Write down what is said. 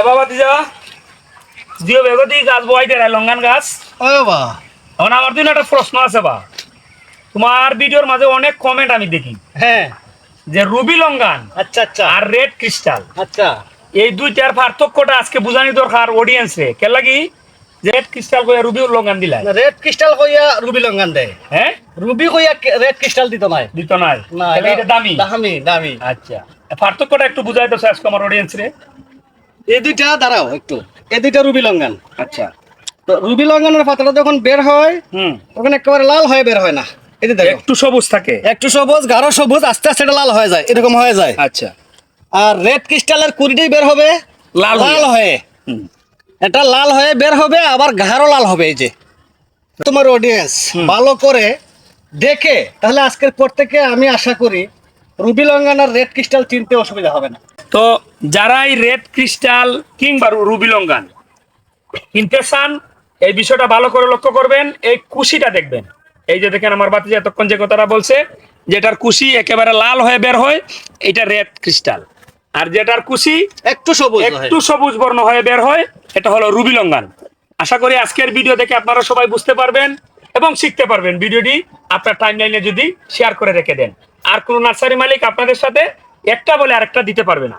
বাবা দিজা জিও বেগতি গাছ বইতে রে লঙ্গান গাছ ও বা এখন আমার দিন একটা প্রশ্ন আছে বা তোমার ভিডিওর মাঝে অনেক কমেন্ট আমি দেখি হ্যাঁ যে রুবি লঙ্গান আচ্ছা আচ্ছা আর রেড ক্রিস্টাল আচ্ছা এই দুইটার পার্থক্যটা আজকে বুঝানি দরকার অডিয়েন্স রে কে লাগি যে রেড ক্রিস্টাল কইয়া রুবি লঙ্গান দিলাই রেড ক্রিস্টাল কইয়া রুবি লঙ্গান দেয় হ্যাঁ রুবি কইয়া রেড ক্রিস্টাল দিত নাই দিত নাই না তাহলে এটা দামি দামি দামি আচ্ছা পার্থক্যটা একটু বুঝাই দাও আজকে আমার অডিয়েন্স রে এই দুইটা দাঁড়াও একটু এই দুইটা রুবি লঙ্গান আচ্ছা তো রুবি লঙ্গানের পাতাটা যখন বের হয় তখন একেবারে লাল হয়ে বের হয় না এই যে দেখো একটু সবুজ থাকে একটু সবুজ গাঢ় সবুজ আস্তে আস্তে এটা লাল হয়ে যায় এরকম হয়ে যায় আচ্ছা আর রেড ক্রিস্টালের কুড়িটাই বের হবে লাল লাল হয়ে এটা লাল হয়ে বের হবে আবার গাঢ় লাল হবে এই যে তোমার অডিয়েন্স ভালো করে দেখে তাহলে আজকের পর থেকে আমি আশা করি রুবি লঙ্গান আর রেড ক্রিস্টাল চিনতে অসুবিধা হবে না তো যারা এই রেড ক্রিস্টাল কিংবা রুবি লঙ্গান কিনতে চান এই বিষয়টা ভালো করে লক্ষ্য করবেন এই কুশিটা দেখবেন এই যে দেখেন আমার বাতি এতক্ষণ যে কথাটা বলছে যেটার কুশি একেবারে লাল হয়ে বের হয় এটা রেড ক্রিস্টাল আর যেটার কুশি একটু সবুজ একটু সবুজ বর্ণ হয়ে বের হয় এটা হলো রুবি লঙ্গান আশা করি আজকের ভিডিও দেখে আপনারা সবাই বুঝতে পারবেন এবং শিখতে পারবেন ভিডিওটি আপনার টাইমলাইনে যদি শেয়ার করে রেখে দেন আর কোন নার্সারি মালিক আপনাদের সাথে একটা বলে আরেকটা দিতে পারবে না